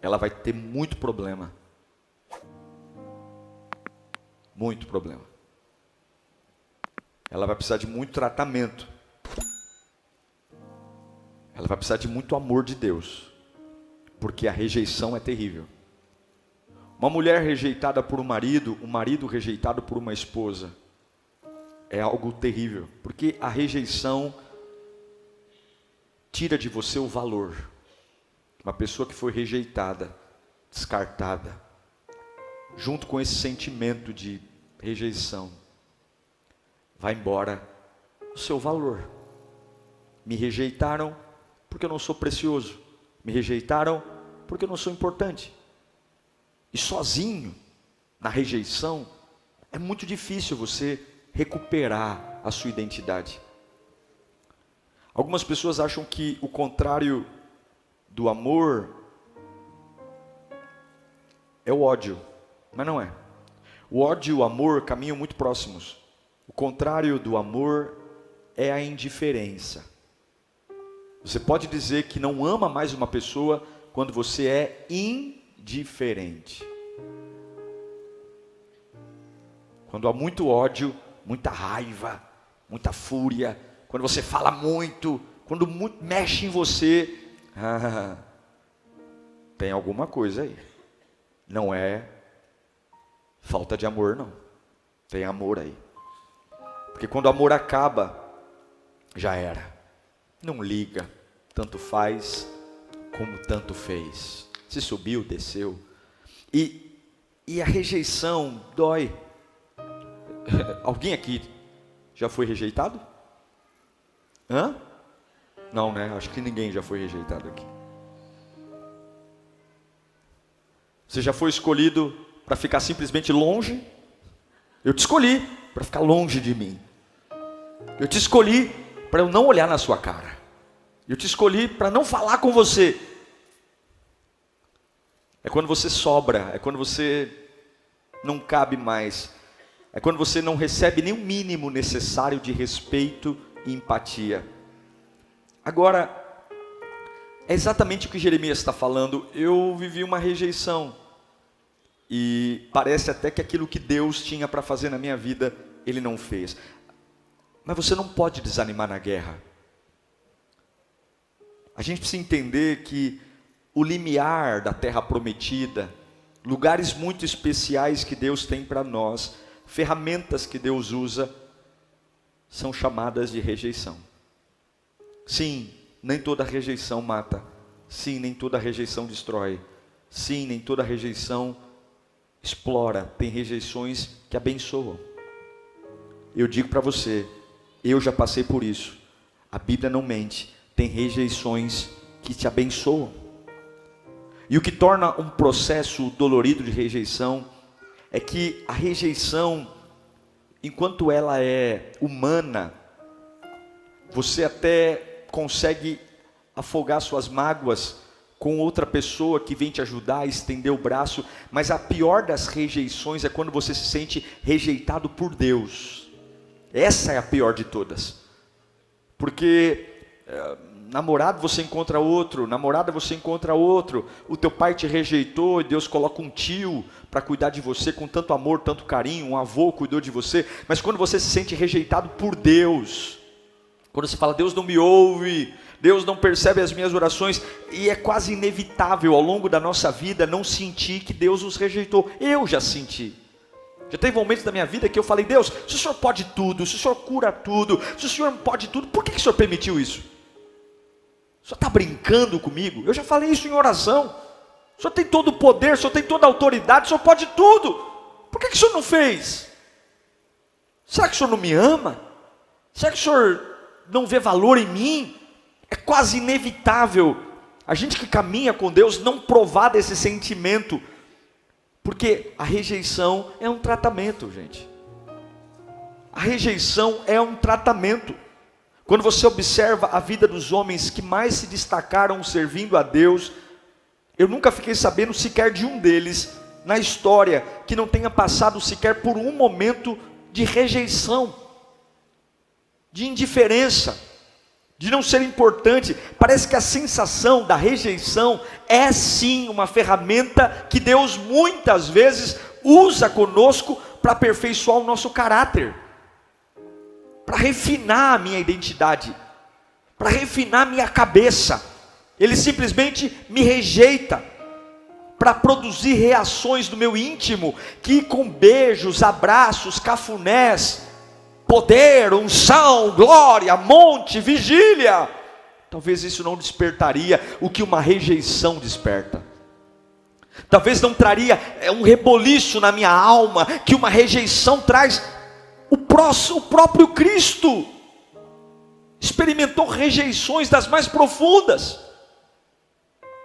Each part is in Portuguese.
ela vai ter muito problema. Muito problema. Ela vai precisar de muito tratamento. Ela vai precisar de muito amor de Deus. Porque a rejeição é terrível. Uma mulher rejeitada por um marido rejeitado por uma esposa, é algo terrível. Porque a rejeição tira de você o valor. Uma pessoa que foi rejeitada, descartada, junto com esse sentimento de rejeição, vai embora o seu valor. Me rejeitaram porque eu não sou precioso. Me rejeitaram porque eu não sou importante. E sozinho, na rejeição, é muito difícil você recuperar a sua identidade. Algumas pessoas acham que o contrário do amor é o ódio, mas não é. O ódio e o amor caminham muito próximos. O contrário do amor é a indiferença. Você pode dizer que não ama mais uma pessoa quando você é indiferente. Quando há muito ódio, muita raiva, muita fúria, quando você fala muito, quando muito mexe em você, tem alguma coisa aí. Não é falta de amor, não. Tem amor aí. Porque quando o amor acaba, já era. Não liga, tanto faz como tanto fez. Se subiu, desceu. E a rejeição dói. Alguém aqui já foi rejeitado? Hã? Não, né? Acho que ninguém já foi rejeitado aqui. Você já foi escolhido para ficar simplesmente longe? Eu te escolhi para ficar longe de mim. Eu te escolhi para eu não olhar na sua cara. Eu te escolhi para não falar com você. É quando você sobra, é quando você não cabe mais. É quando você não recebe nem o mínimo necessário de respeito e empatia. Agora, é exatamente o que Jeremias está falando. Eu vivi uma rejeição. E parece até que aquilo que Deus tinha para fazer na minha vida, Ele não fez. Mas você não pode desanimar na guerra. A gente precisa entender que o limiar da terra prometida, lugares muito especiais que Deus tem para nós, ferramentas que Deus usa, são chamadas de rejeição. Sim, nem toda rejeição mata. Sim, nem toda rejeição destrói. Sim, nem toda rejeição explora. Tem rejeições que abençoam. Eu digo para você, eu já passei por isso. A Bíblia não mente. Tem rejeições que te abençoam. E o que torna um processo dolorido de rejeição é que a rejeição, enquanto ela é humana, você até consegue afogar suas mágoas com outra pessoa que vem te ajudar a estender o braço, mas a pior das rejeições é quando você se sente rejeitado por Deus. Essa é a pior de todas. Porque namorado você encontra outro, namorada você encontra outro, o teu pai te rejeitou e Deus coloca um tio para cuidar de você com tanto amor, tanto carinho, um avô cuidou de você, mas quando você se sente rejeitado por Deus, quando você fala, Deus não me ouve, Deus não percebe as minhas orações, e é quase inevitável ao longo da nossa vida não sentir que Deus nos rejeitou. Eu já senti. Já teve momentos da minha vida que eu falei, Deus, se o Senhor pode tudo, se o Senhor cura tudo, se o Senhor pode tudo, por que o Senhor permitiu isso? O Senhor está brincando comigo? Eu já falei isso em oração. O Senhor tem todo o poder, o Senhor tem toda a autoridade, o Senhor pode tudo. Por que o Senhor não fez? Será que o Senhor não me ama? Será que o Senhor não vê valor em mim? É quase inevitável a gente que caminha com Deus não provar desse sentimento. Porque a rejeição é um tratamento, gente. A rejeição é um tratamento. Quando você observa a vida dos homens que mais se destacaram servindo a Deus, eu nunca fiquei sabendo sequer de um deles, na história, que não tenha passado sequer por um momento de rejeição, de indiferença. de não ser importante. Parece que a sensação da rejeição é sim uma ferramenta que Deus muitas vezes usa conosco para aperfeiçoar o nosso caráter, para refinar a minha identidade, para refinar a minha cabeça. Ele simplesmente me rejeita, para produzir reações do meu íntimo, que com beijos, abraços, cafunés, poder, unção, glória, monte, vigília, talvez isso não despertaria o que uma rejeição desperta. Talvez não traria um reboliço na minha alma que uma rejeição traz. O próprio Cristo experimentou rejeições das mais profundas.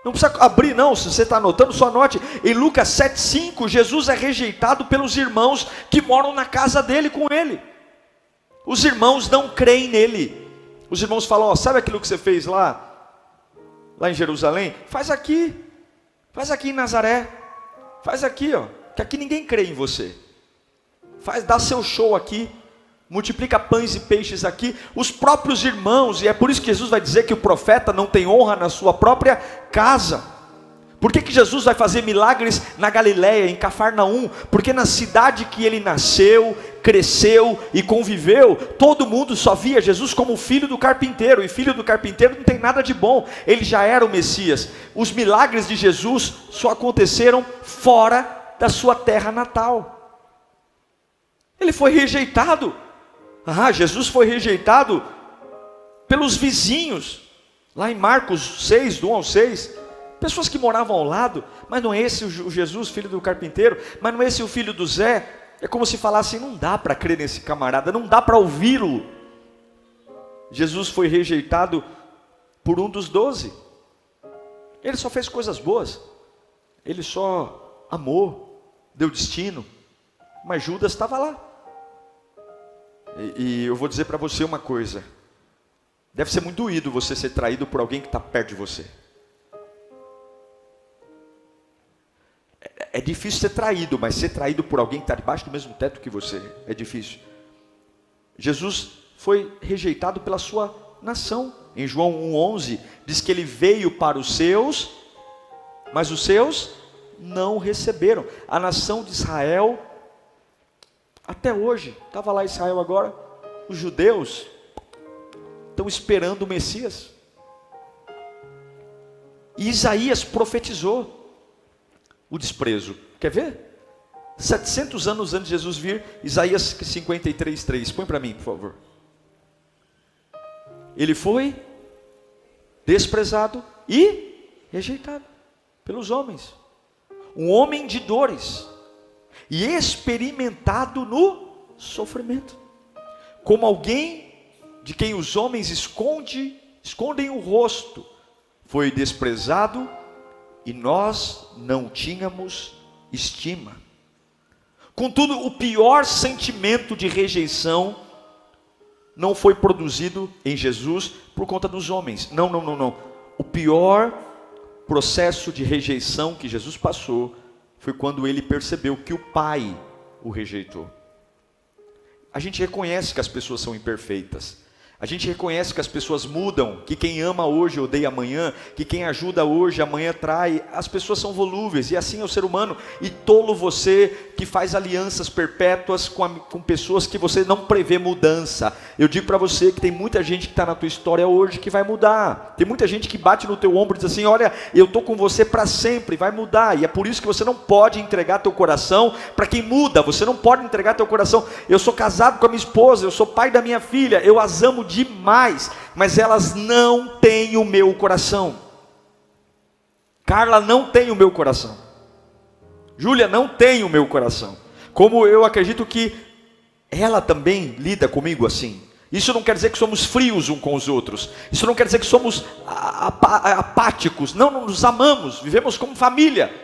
Não precisa abrir não, se você está anotando, só anote. Em Lucas 7,5, Jesus é rejeitado pelos irmãos que moram na casa dele com ele. Os irmãos não creem nele. Os irmãos falam, ó, sabe aquilo que você fez lá em Jerusalém? Faz aqui em Nazaré, faz aqui, ó, que aqui ninguém crê em você. Dá seu show aqui, multiplica pães e peixes aqui. Os próprios irmãos, e é por isso que Jesus vai dizer que o profeta não tem honra na sua própria casa. Por que Jesus vai fazer milagres na Galileia, em Cafarnaum? Porque na cidade que ele nasceu, cresceu e conviveu, todo mundo só via Jesus como filho do carpinteiro, e filho do carpinteiro não tem nada de bom, ele já era o Messias. Os milagres de Jesus só aconteceram fora da sua terra natal. Ele foi rejeitado. Jesus foi rejeitado pelos vizinhos, lá em Marcos 6, do 1 ao 6, pessoas que moravam ao lado. Mas não é esse o Jesus, filho do carpinteiro? Mas não é esse o filho do Zé? É como se falasse, não dá para crer nesse camarada, não dá para ouvi-lo. Jesus foi rejeitado por um dos 12. Ele só fez coisas boas, ele só amou, deu destino, mas Judas estava lá. E eu vou dizer para você uma coisa, deve ser muito doído você ser traído por alguém que está perto de você. É difícil ser traído, mas ser traído por alguém que está debaixo do mesmo teto que você, é difícil. Jesus foi rejeitado pela sua nação. Em João 1,11, diz que ele veio para os seus, mas os seus não receberam. A nação de Israel, até hoje, estava lá Israel agora, os judeus estão esperando o Messias. E Isaías profetizou o desprezo. Quer ver? 700 anos antes de Jesus vir, Isaías 53:3. Põe para mim, por favor. Ele foi desprezado e rejeitado pelos homens. Um homem de dores e experimentado no sofrimento. Como alguém de quem os homens escondem o rosto. Foi desprezado e nós não tínhamos estima. Contudo, o pior sentimento de rejeição não foi produzido em Jesus por conta dos homens. Não. O pior processo de rejeição que Jesus passou foi quando ele percebeu que o Pai o rejeitou. A gente reconhece que as pessoas são imperfeitas. A gente reconhece que as pessoas mudam, que quem ama hoje odeia amanhã, que quem ajuda hoje amanhã trai. As pessoas são volúveis e assim é o ser humano. E tolo você que faz alianças perpétuas com pessoas que você não prevê mudança. Eu digo para você que tem muita gente que está na tua história hoje que vai mudar. Tem muita gente que bate no teu ombro e diz assim, olha, eu estou com você para sempre, vai mudar. E é por isso que você não pode entregar teu coração para quem muda. Você não pode entregar teu coração. Eu sou casado com a minha esposa, eu sou pai da minha filha, eu as amo demais, mas elas não têm o meu coração. Carla não tem o meu coração. Júlia não tem o meu coração. Como eu acredito que ela também lida comigo assim. Isso não quer dizer que somos frios uns com os outros. Isso não quer dizer que somos apáticos. Não, nos amamos, vivemos como família.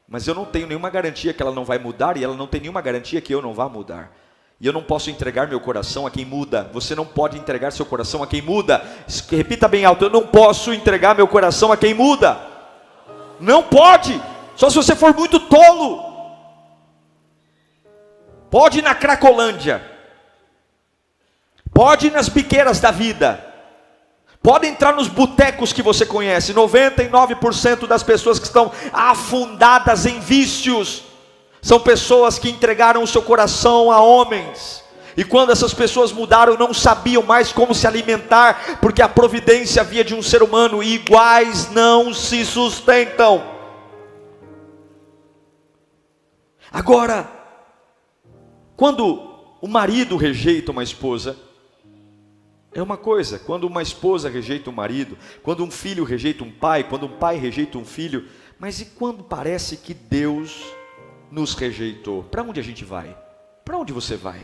Mas eu não tenho nenhuma garantia que ela não vai mudar e ela não tem nenhuma garantia que eu não vá mudar. E eu não posso entregar meu coração a quem muda. Você não pode entregar seu coração a quem muda. Repita bem alto, eu não posso entregar meu coração a quem muda. Não pode, só se você for muito tolo. Pode ir na Cracolândia, pode ir nas biqueiras da vida, Pode entrar nos botecos que você conhece, 99% das pessoas que estão afundadas em vícios são pessoas que entregaram o seu coração a homens. E quando essas pessoas mudaram, não sabiam mais como se alimentar, porque a providência havia de um ser humano, e iguais não se sustentam. Agora, quando o marido rejeita uma esposa, é uma coisa. Quando uma esposa rejeita um marido, quando um filho rejeita um pai, quando um pai rejeita um filho, mas e quando parece que Deus nos rejeitou? Para onde a gente vai? Para onde você vai?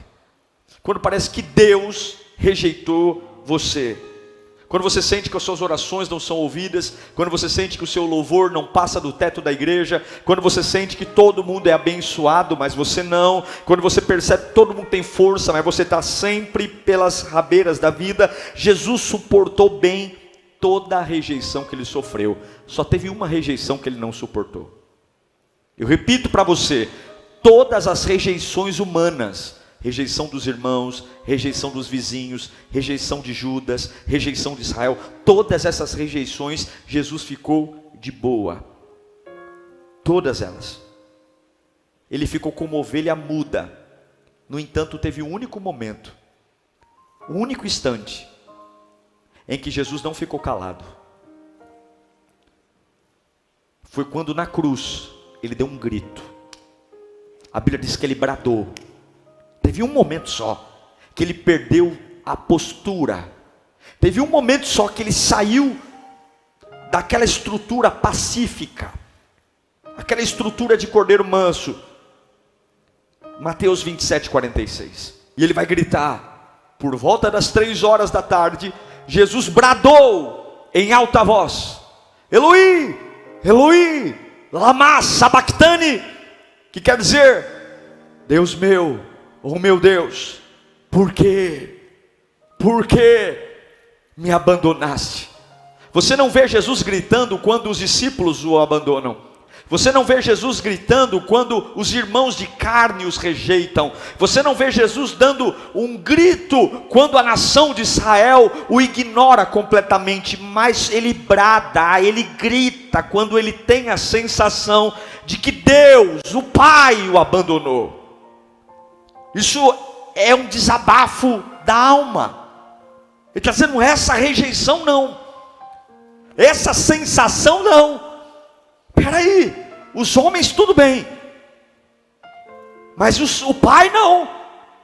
Quando parece que Deus rejeitou você, quando você sente que as suas orações não são ouvidas, quando você sente que o seu louvor não passa do teto da igreja, quando você sente que todo mundo é abençoado, mas você não, quando você percebe que todo mundo tem força, mas você está sempre pelas rabeiras da vida. Jesus suportou bem toda a rejeição que ele sofreu, só teve uma rejeição que ele não suportou. Eu repito para você, todas as rejeições humanas, rejeição dos irmãos, rejeição dos vizinhos, rejeição de Judas, rejeição de Israel, todas essas rejeições, Jesus ficou de boa. Todas elas. Ele ficou como ovelha muda. No entanto, teve um único momento, um único instante, em que Jesus não ficou calado. Foi quando na cruz, ele deu um grito. A Bíblia diz que ele bradou. Teve um momento só que ele perdeu a postura. Teve um momento só que ele saiu daquela estrutura pacífica, aquela estrutura de cordeiro manso. Mateus 27:46. E ele vai gritar. Por volta das 3 horas da tarde, Jesus bradou em alta voz: Eloi, Eloi, lama sabachthani, que quer dizer: Deus meu, oh meu Deus, por que me abandonaste? Você não vê Jesus gritando quando os discípulos o abandonam. Você não vê Jesus gritando quando os irmãos de carne os rejeitam. Você não vê Jesus dando um grito quando a nação de Israel o ignora completamente. Mas ele brada, ele grita quando ele tem a sensação de que Deus, o Pai, o abandonou. Isso é um desabafo da alma. Ele está dizendo: essa rejeição não, essa sensação não. Espera aí, os homens tudo bem, mas o Pai não.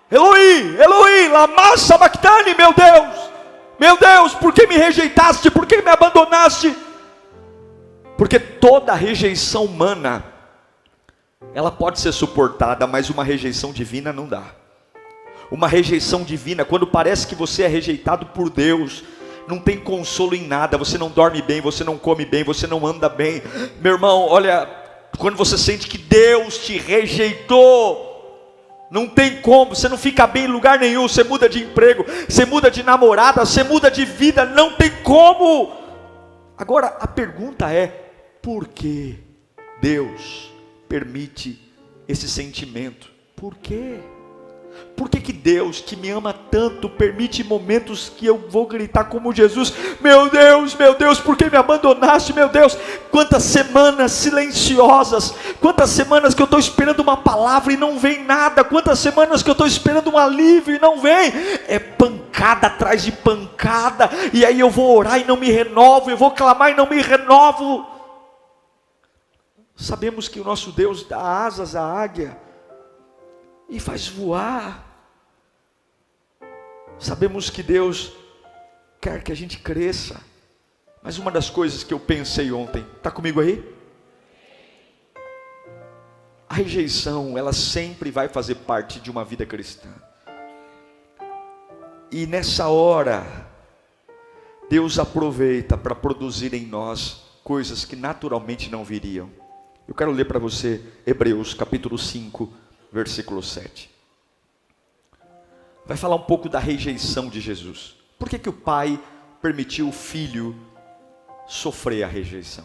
Eloi, Eloi, lama sabachthani, meu Deus, por que me rejeitaste? Por que me abandonaste? Porque toda rejeição humana, ela pode ser suportada, mas uma rejeição divina não dá. Uma rejeição divina, quando parece que você é rejeitado por Deus, não tem consolo em nada. Você não dorme bem, você não come bem, você não anda bem. Meu irmão, olha, quando você sente que Deus te rejeitou, não tem como, você não fica bem em lugar nenhum. Você muda de emprego, você muda de namorada, você muda de vida, não tem como. Agora a pergunta é: por que Deus permite esse sentimento? Por quê? Por que Deus, que me ama tanto, permite momentos que eu vou gritar como Jesus: meu Deus, por que me abandonaste? Meu Deus, quantas semanas silenciosas, quantas semanas que eu estou esperando uma palavra e não vem nada, quantas semanas que eu estou esperando um alívio e não vem. É pancada atrás de pancada, e aí eu vou orar e não me renovo, eu vou clamar e não me renovo. Sabemos que o nosso Deus dá asas à águia e faz voar. Sabemos que Deus quer que a gente cresça. Mas uma das coisas que eu pensei ontem, está comigo aí? A rejeição, ela sempre vai fazer parte de uma vida cristã. E nessa hora, Deus aproveita para produzir em nós coisas que naturalmente não viriam. Eu quero ler para você Hebreus capítulo 5, versículo 7. Vai falar um pouco da rejeição de Jesus. Por que o Pai permitiu o Filho sofrer a rejeição?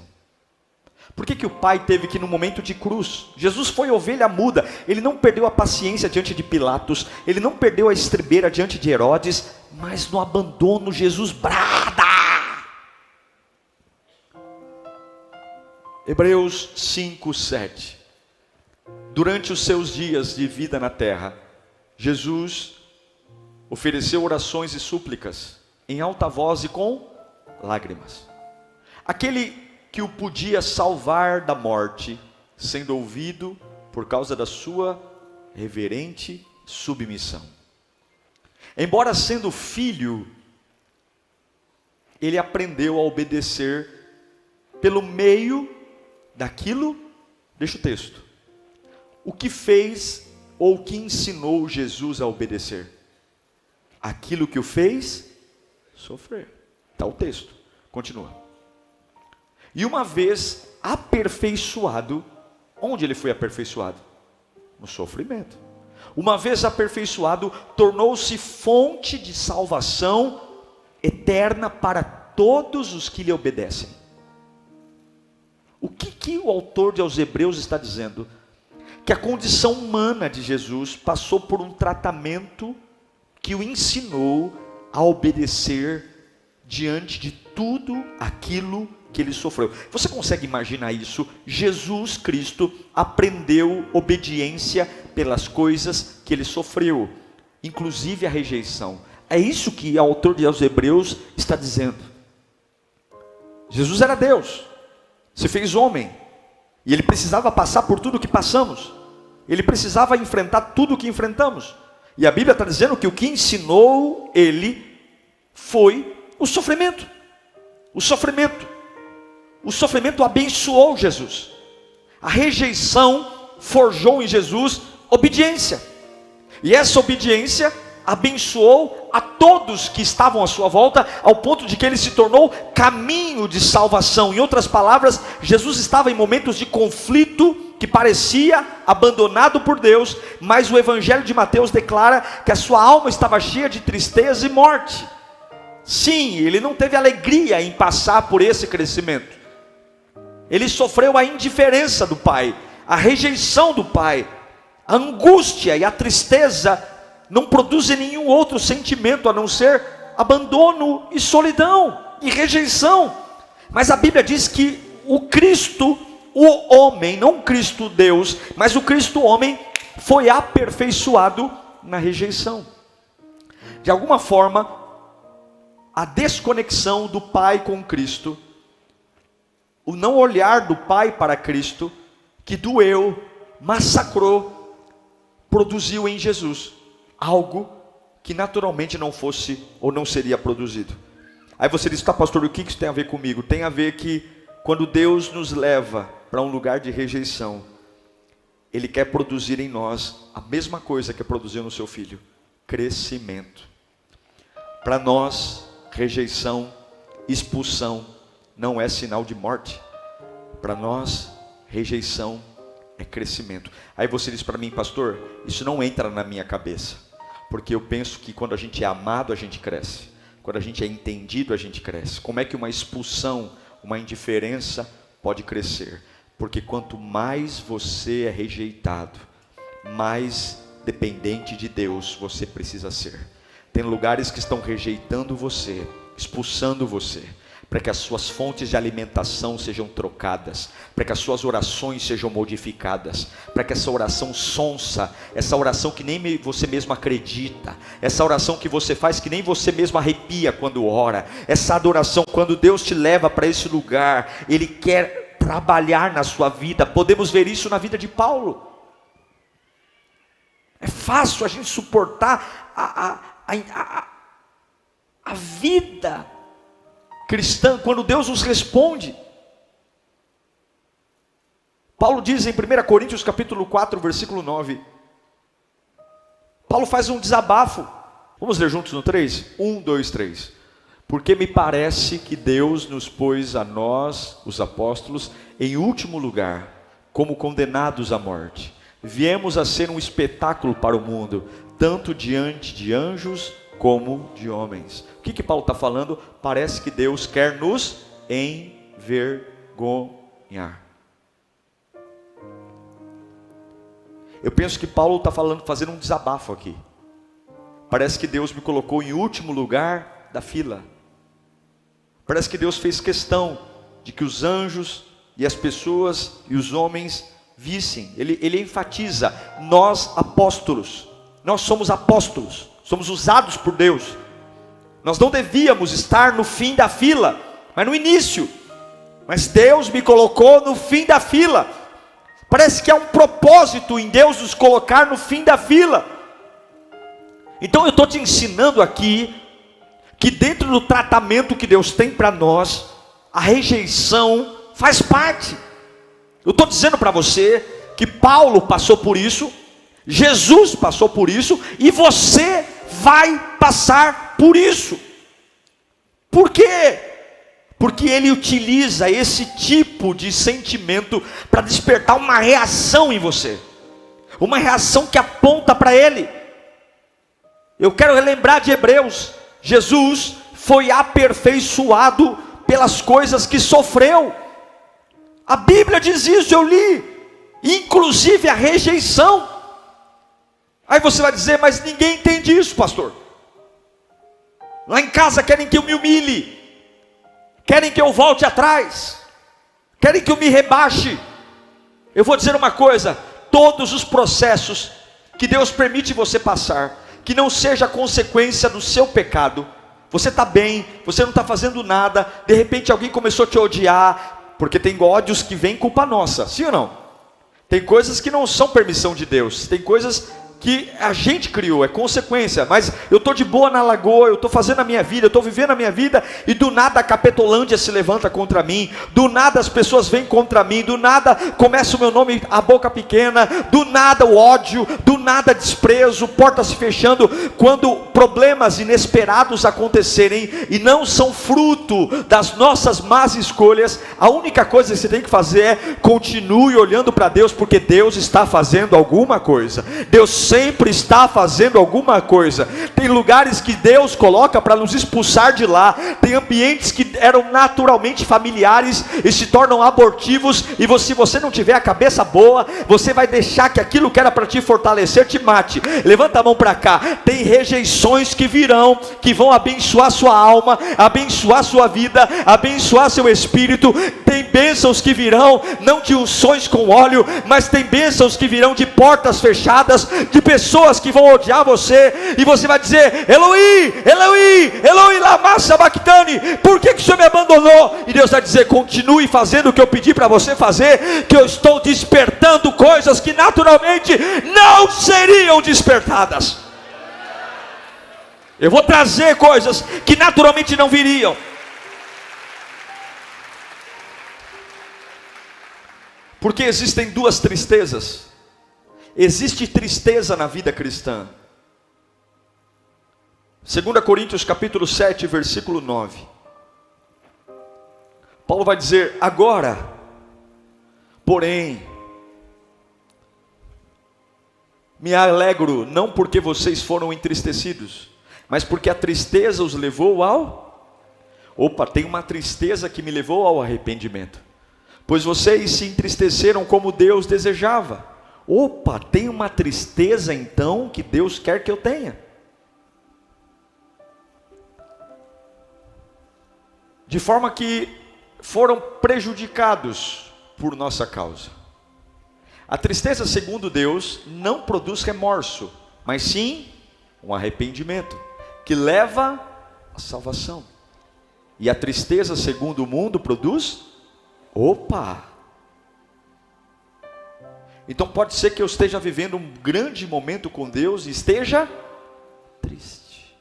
Por que o Pai teve que, no momento de cruz, Jesus foi ovelha muda, ele não perdeu a paciência diante de Pilatos, ele não perdeu a estribeira diante de Herodes, mas no abandono Jesus brada: Hebreus 5, 7. Durante os seus dias de vida na terra, Jesus ofereceu orações e súplicas em alta voz e com lágrimas. Aquele que o podia salvar da morte, sendo ouvido por causa da sua reverente submissão. Embora sendo filho, ele aprendeu a obedecer pelo meio daquilo, deixa o texto, o que fez ou o que ensinou Jesus a obedecer? Aquilo que o fez sofrer. Está o texto, continua. E uma vez aperfeiçoado, onde ele foi aperfeiçoado? No sofrimento. Uma vez aperfeiçoado, tornou-se fonte de salvação eterna para todos os que lhe obedecem. O que o autor aos Hebreus está dizendo? Que a condição humana de Jesus passou por um tratamento que o ensinou a obedecer diante de tudo aquilo que ele sofreu. Você consegue imaginar isso? Jesus Cristo aprendeu obediência pelas coisas que ele sofreu, inclusive a rejeição. É isso que o autor aos Hebreus está dizendo. Jesus era Deus, se fez homem, e ele precisava passar por tudo que passamos, ele precisava enfrentar tudo que enfrentamos, e a Bíblia está dizendo que o que ensinou ele foi o sofrimento. O sofrimento abençoou Jesus, a rejeição forjou em Jesus obediência, e essa obediência abençoou a todos que estavam à sua volta, ao ponto de que ele se tornou caminho de salvação. Em outras palavras, Jesus estava em momentos de conflito, que parecia abandonado por Deus, mas o Evangelho de Mateus declara que a sua alma estava cheia de tristeza e morte. Sim, ele não teve alegria em passar por esse crescimento. Ele sofreu a indiferença do Pai, a rejeição do Pai, a angústia e a tristeza não produzem nenhum outro sentimento a não ser abandono e solidão e rejeição. Mas a Bíblia diz que o Cristo, o homem, não o Cristo Deus, mas o Cristo homem, foi aperfeiçoado na rejeição. De alguma forma, a desconexão do Pai com Cristo, o não olhar do Pai para Cristo, que doeu, massacrou, produziu em Jesus algo que naturalmente não fosse ou não seria produzido. Aí você diz, tá pastor, o que isso tem a ver comigo? Tem a ver que quando Deus nos leva para um lugar de rejeição, Ele quer produzir em nós a mesma coisa que produziu no seu filho, crescimento. Para nós, rejeição, expulsão não é sinal de morte. Para nós, rejeição é crescimento. Aí você diz para mim, pastor, isso não entra na minha cabeça. Porque eu penso que quando a gente é amado, a gente cresce. Quando a gente é entendido, a gente cresce. Como é que uma expulsão, uma indiferença pode crescer? Porque quanto mais você é rejeitado, mais dependente de Deus você precisa ser. Tem lugares que estão rejeitando você, expulsando você, para que as suas fontes de alimentação sejam trocadas, para que as suas orações sejam modificadas, para que essa oração sonsa, essa oração que nem você mesmo acredita, essa oração que você faz que nem você mesmo arrepia quando ora, essa adoração, quando Deus te leva para esse lugar, Ele quer trabalhar na sua vida. Podemos ver isso na vida de Paulo. É fácil a gente suportar a vida cristã quando Deus nos responde. Paulo diz em 1 Coríntios capítulo 4, versículo 9. Paulo faz um desabafo. Vamos ler juntos no 3? 1, 2, 3. Porque me parece que Deus nos pôs a nós, os apóstolos, em último lugar, como condenados à morte. Viemos a ser um espetáculo para o mundo, tanto diante de anjos como de homens. O que Paulo está falando? Parece que Deus quer nos envergonhar. Eu penso que Paulo está fazendo um desabafo aqui. Parece que Deus me colocou em último lugar da fila. Parece que Deus fez questão de que os anjos e as pessoas e os homens vissem. Ele enfatiza: nós apóstolos, nós somos apóstolos, somos usados por Deus. Nós não devíamos estar no fim da fila, mas no início. Mas Deus me colocou no fim da fila. Parece que há um propósito em Deus nos colocar no fim da fila. Então eu estou te ensinando aqui, que dentro do tratamento que Deus tem para nós, a rejeição faz parte. Eu estou dizendo para você, que Paulo passou por isso, Jesus passou por isso, e você vai passar por isso. Por quê? Porque ele utiliza esse tipo de sentimento para despertar uma reação em você, uma reação que aponta para ele. Eu quero relembrar de Hebreus: Jesus foi aperfeiçoado pelas coisas que sofreu. A Bíblia diz isso, eu li, inclusive a rejeição. Aí você vai dizer: mas ninguém entende isso, pastor. Lá em casa querem que eu me humilhe, querem que eu volte atrás, querem que eu me rebaixe. Eu vou dizer uma coisa: todos os processos que Deus permite você passar, que não seja consequência do seu pecado, você está bem, você não está fazendo nada, de repente alguém começou a te odiar, porque tem ódios que vêm culpa nossa, sim ou não? Tem coisas que não são permissão de Deus, tem coisas que a gente criou, é consequência. Mas eu estou de boa na lagoa, eu estou fazendo a minha vida, eu estou vivendo a minha vida, e do nada a Capetolândia se levanta contra mim, do nada as pessoas vêm contra mim, do nada começa o meu nome, a boca pequena, do nada o ódio, do nada desprezo, portas se fechando. Quando problemas inesperados acontecerem, e não são fruto das nossas más escolhas, a única coisa que você tem que fazer é: continue olhando para Deus, porque Deus está fazendo alguma coisa. Deus sempre está fazendo alguma coisa. Tem lugares que Deus coloca para nos expulsar de lá, tem ambientes que eram naturalmente familiares e se tornam abortivos, e se você não tiver a cabeça boa, você vai deixar que aquilo que era para te fortalecer te mate. Levanta a mão para cá. Tem rejeições que virão, que vão abençoar sua alma, abençoar sua vida, abençoar seu espírito. Tem bênçãos que virão, não de unções com óleo, mas tem bênçãos que virão de portas fechadas, de pessoas que vão odiar você, e você vai dizer: Eloi, Eloi, Eloi lama sabachthani, por que o Senhor me abandonou? E Deus vai dizer: continue fazendo o que eu pedi para você fazer, que eu estou despertando coisas que naturalmente não seriam despertadas. Eu vou trazer coisas que naturalmente não viriam. Porque existem duas tristezas. Existe tristeza na vida cristã. 2 Coríntios capítulo 7, versículo 9. Paulo vai dizer: agora, porém, me alegro, não porque vocês foram entristecidos, mas porque a tristeza os levou ao... tem uma tristeza que me levou ao arrependimento. Pois vocês se entristeceram como Deus desejava. Tem uma tristeza então que Deus quer que eu tenha. De forma que foram prejudicados por nossa causa. A tristeza, segundo Deus, não produz remorso, mas sim um arrependimento, que leva à salvação. E a tristeza, segundo o mundo, produz... Então pode ser que eu esteja vivendo um grande momento com Deus e esteja triste.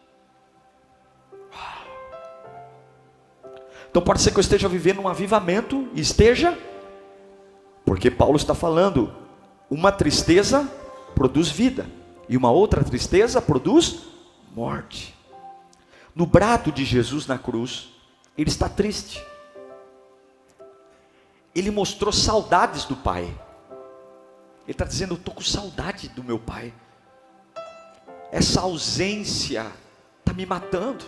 Então pode ser que eu esteja vivendo um avivamento e esteja... Porque Paulo está falando, uma tristeza produz vida, e uma outra tristeza produz morte. No brado de Jesus na cruz, ele está triste. Ele mostrou saudades do Pai. Ele está dizendo: eu estou com saudade do meu Pai. Essa ausência está me matando.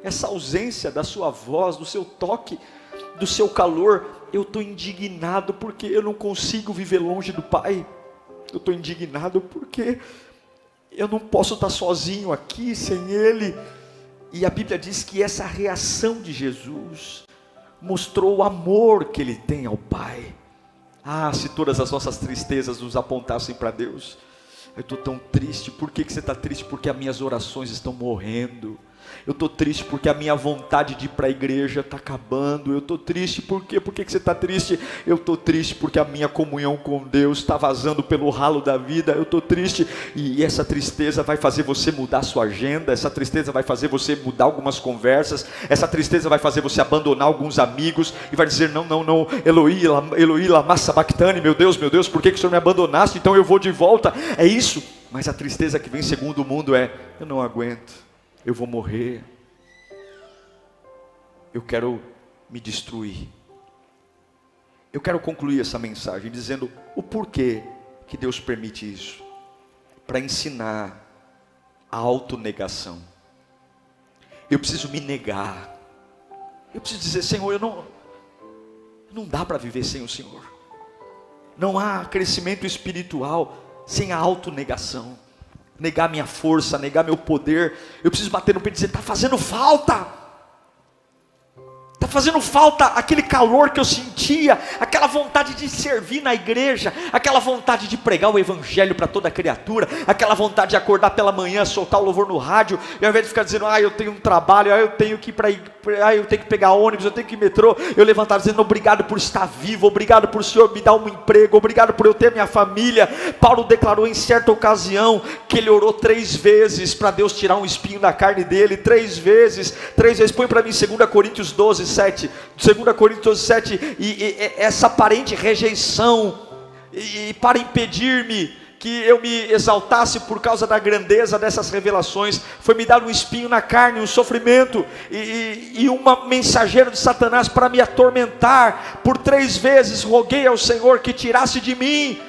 Essa ausência da sua voz, do seu toque, do seu calor. Eu estou indignado porque eu não consigo viver longe do Pai. Eu estou indignado porque eu não posso estar sozinho aqui sem Ele. E a Bíblia diz que essa reação de Jesus mostrou o amor que ele tem ao Pai. Ah, se todas as nossas tristezas nos apontassem para Deus. Eu estou tão triste. Por que você está triste? Porque as minhas orações estão morrendo. Eu estou triste porque a minha vontade de ir para a igreja está acabando. Eu estou triste por quê? Por que você está triste? Eu estou triste porque a minha comunhão com Deus está vazando pelo ralo da vida. Eu estou triste, e essa tristeza vai fazer você mudar a sua agenda. Essa tristeza vai fazer você mudar algumas conversas. Essa tristeza vai fazer você abandonar alguns amigos e vai dizer: não, Eloi, lama sabachthani, meu Deus, por que o Senhor me abandonaste? Então eu vou de volta. É isso. Mas a tristeza que vem segundo o mundo é: eu não aguento. Eu vou morrer, eu quero me destruir. Eu quero concluir essa mensagem dizendo o porquê que Deus permite isso. Para ensinar a autonegação. Eu preciso me negar. Eu preciso dizer: Senhor, não dá para viver sem o Senhor. Não há crescimento espiritual sem a autonegação. Negar minha força, negar meu poder. Eu preciso bater no peito e dizer: está fazendo falta. Está fazendo falta aquele calor que eu sentia, aquela vontade de servir na igreja, aquela vontade de pregar o evangelho para toda criatura, aquela vontade de acordar pela manhã, soltar o louvor no rádio, e ao invés de ficar dizendo: eu tenho um trabalho, eu tenho que ir para eu tenho que pegar ônibus, eu tenho que ir metrô, eu levantar dizendo: obrigado por estar vivo, obrigado por o Senhor me dar um emprego, obrigado por eu ter minha família. Paulo declarou em certa ocasião que ele orou 3 vezes para Deus tirar um espinho da carne dele, 3 vezes, põe para mim 2 Coríntios 12, 7, 2 Coríntios 12, 7, e essa aparente rejeição, e para impedir-me que eu me exaltasse por causa da grandeza dessas revelações, foi me dar um espinho na carne, um sofrimento, e uma mensageira de Satanás para me atormentar. Por 3 vezes roguei ao Senhor que tirasse de mim,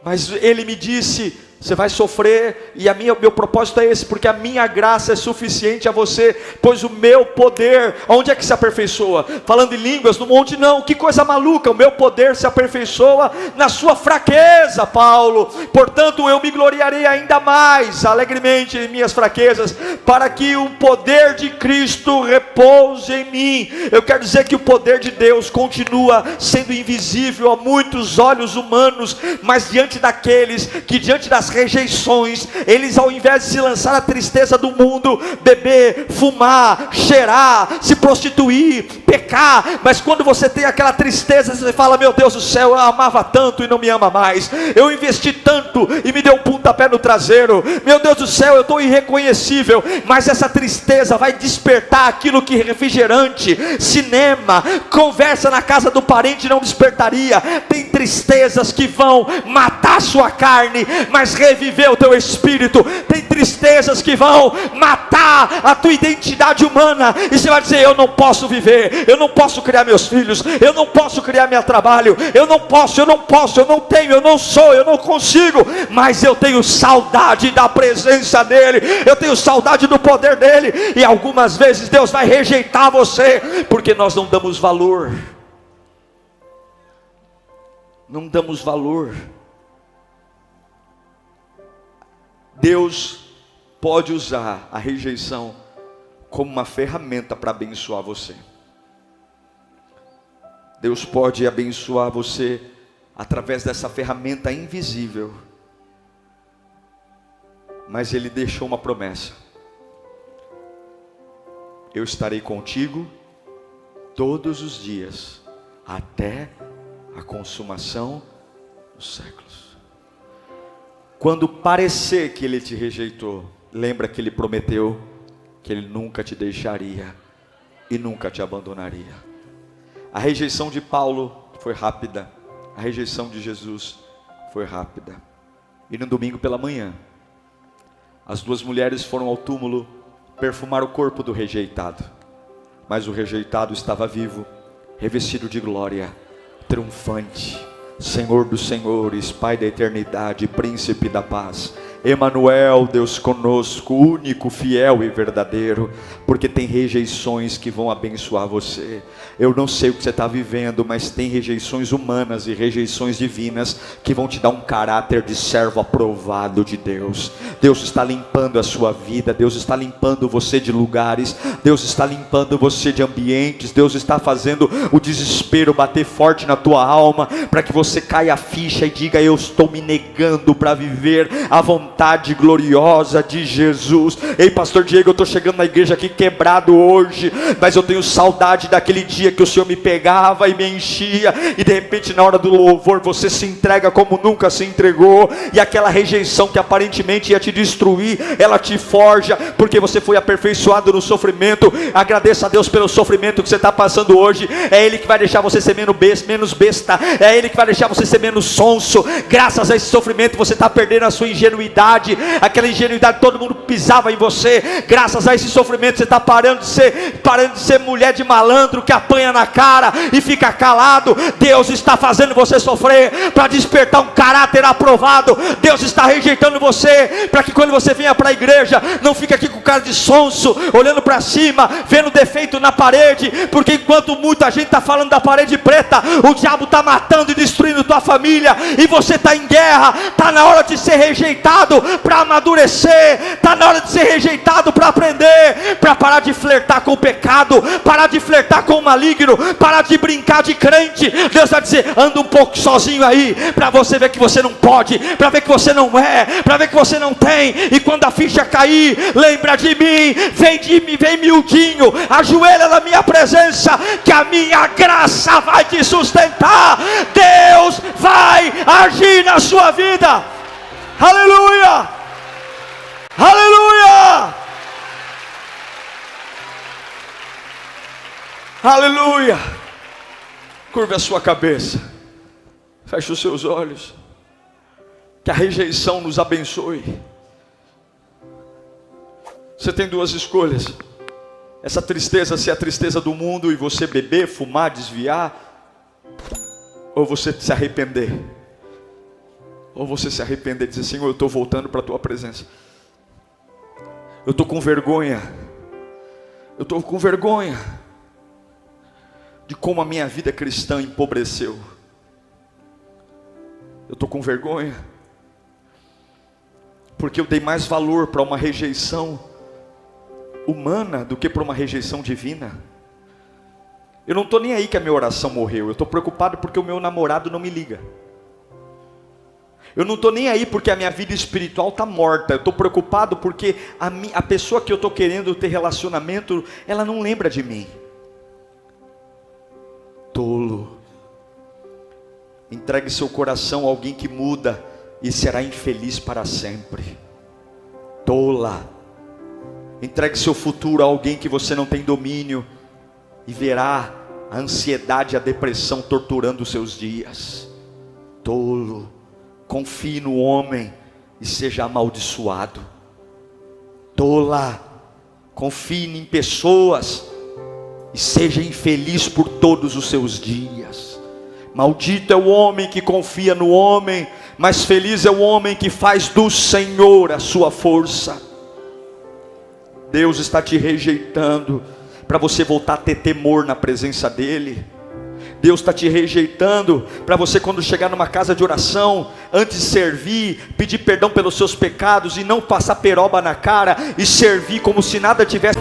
mas Ele me disse: você vai sofrer, e meu propósito é esse, porque a minha graça é suficiente a você, pois o meu poder, onde é que se aperfeiçoa? Falando em línguas no monte? Não, que coisa maluca, o meu poder se aperfeiçoa na sua fraqueza, Paulo. Portanto eu me gloriarei ainda mais alegremente em minhas fraquezas, para que o poder de Cristo repouse em mim. Eu quero dizer que o poder de Deus continua sendo invisível a muitos olhos humanos, mas diante daqueles que, diante das rejeições, eles, ao invés de se lançar à tristeza do mundo, beber, fumar, cheirar, se prostituir, pecar, mas quando você tem aquela tristeza, você fala: meu Deus do céu, eu amava tanto e não me ama mais, eu investi tanto e me deu um pontapé no traseiro, meu Deus do céu, eu estou irreconhecível. Mas essa tristeza vai despertar aquilo que refrigerante, cinema, conversa na casa do parente não despertaria. Tem tristezas que vão matar a sua carne, mas reviver o teu espírito. Tem tristezas que vão matar a tua identidade humana, e você vai dizer: eu não posso viver, eu não posso criar meus filhos, eu não posso criar meu trabalho, eu não posso, eu não tenho, eu não sou, eu não consigo, mas eu tenho saudade da presença dele, eu tenho saudade do poder dele. E algumas vezes Deus vai rejeitar você, porque nós não damos valor. Não damos valor. Deus pode usar a rejeição como uma ferramenta para abençoar você. Deus pode abençoar você através dessa ferramenta invisível. Mas Ele deixou uma promessa: eu estarei contigo todos os dias, até a consumação dos séculos. Quando parecer que Ele te rejeitou, lembra que Ele prometeu que Ele nunca te deixaria e nunca te abandonaria. A rejeição de Paulo foi rápida, a rejeição de Jesus foi rápida. E no domingo pela manhã, as 2 mulheres foram ao túmulo perfumar o corpo do rejeitado, mas o rejeitado estava vivo, revestido de glória, triunfante, Senhor dos senhores, Pai da eternidade, Príncipe da paz. Emanuel, Deus conosco, único, fiel e verdadeiro, porque tem rejeições que vão abençoar você. Eu não sei o que você está vivendo, mas tem rejeições humanas e rejeições divinas que vão te dar um caráter de servo aprovado de Deus. Deus está limpando a sua vida, Deus está limpando você de lugares, Deus está limpando você de ambientes, Deus está fazendo o desespero bater forte na tua alma, para que você caia a ficha e diga: eu estou me negando para viver a vontade gloriosa de Jesus. Ei, pastor Diego, eu estou chegando na igreja aqui quebrado hoje, mas eu tenho saudade daquele dia que o Senhor me pegava e me enchia, e de repente na hora do louvor você se entrega como nunca se entregou, e aquela rejeição que aparentemente ia te destruir, ela te forja, porque você foi aperfeiçoado no sofrimento. Agradeça a Deus pelo sofrimento que você está passando hoje. É Ele que vai deixar você ser menos besta, é Ele que vai deixar você ser menos sonso. Graças a esse sofrimento você está perdendo a sua ingenuidade, aquela ingenuidade, todo mundo pisava em você. Graças a esse sofrimento você está parando de ser mulher de malandro que apanha na cara e fica calado. Deus está fazendo você sofrer para despertar um caráter aprovado. Deus está rejeitando você para que quando você venha para a igreja não fique aqui com cara de sonso, olhando para cima, vendo defeito na parede, porque enquanto muita gente está falando da parede preta, o diabo está matando e destruindo tua família, e você está em guerra. Está na hora de ser rejeitado para amadurecer, está na hora de ser rejeitado para aprender, para parar de flertar com o pecado, parar de flertar com o maligno, parar de brincar de crente. Deus vai dizer: anda um pouco sozinho aí, para você ver que você não pode, para ver que você não é, para ver que você não tem, e quando a ficha cair, lembra de mim, vem miudinho, ajoelha na minha presença, que a minha graça vai te sustentar. Deus vai agir na sua vida. Aleluia, aleluia, aleluia. Curve a sua cabeça, feche os seus olhos, que a rejeição nos abençoe. Você tem duas escolhas: essa tristeza ser a tristeza do mundo e você beber, fumar, desviar, ou você se arrepender. Ou você se arrepender e dizer: Senhor, eu estou voltando para a tua presença. Eu estou com vergonha. Eu estou com vergonha de como a minha vida cristã empobreceu. Eu estou com vergonha porque eu dei mais valor para uma rejeição humana do que para uma rejeição divina. Eu não estou nem aí que a minha oração morreu. Eu estou preocupado porque o meu namorado não me liga. Eu não estou nem aí porque a minha vida espiritual está morta. Eu estou preocupado porque a pessoa que eu estou querendo ter relacionamento, ela não lembra de mim. Tolo. Entregue seu coração a alguém que muda e será infeliz para sempre. Tola. Entregue seu futuro a alguém que você não tem domínio e verá a ansiedade e a depressão torturando os seus dias. Tolo. Confie no homem e seja amaldiçoado. Tola. Confie em pessoas e seja infeliz por todos os seus dias. Maldito é o homem que confia no homem, mas feliz é o homem que faz do Senhor a sua força. Deus está te rejeitando para você voltar a ter temor na presença dEle. Deus está te rejeitando para você, quando chegar numa casa de oração, antes de servir, pedir perdão pelos seus pecados e não passar peroba na cara e servir como se nada tivesse.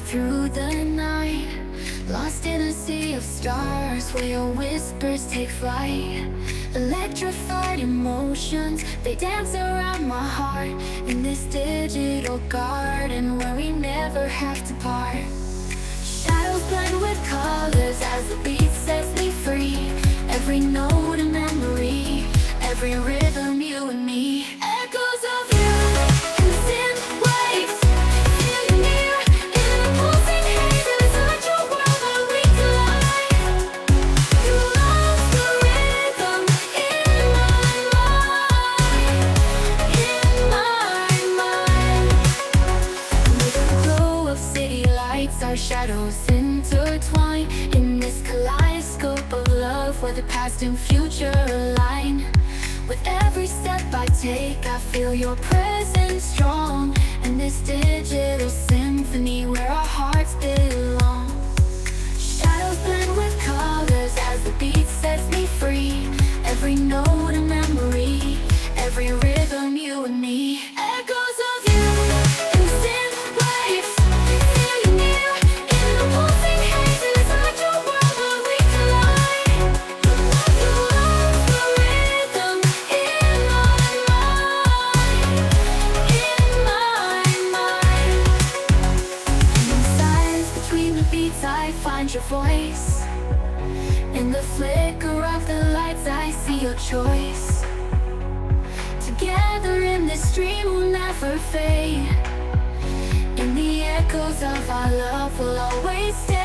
through the night, lost in a sea of stars where your whispers take flight. Electrified emotions, they dance around my heart in this digital garden where we never have to part. Shadows blend with colors as the beat sets me free. Every note a memory, every rhythm you and me. Echoes of you in the thin waves, feel you near in the pulsing haze. It's such a world where we collide. You lost the rhythm in my mind. With the glow of city lights, our shadows intertwine in this kaleidoscope of love where the past and future align. With every step I take, I feel your presence strong, and this digital symphony where our hearts belong. Shadows blend with colors as the beat sets me free. Every note a memory, every rhythm you and me. Echoes of you in thin waves, feel you near in the pulsing haze. It's such a world where we collide. You lost the rhythm in my mind. And in silence between the beats I find your voice. In the flicker of the lights I see your choice. Together in this dream we'll never fade. In the echoes of our love we'll always stay.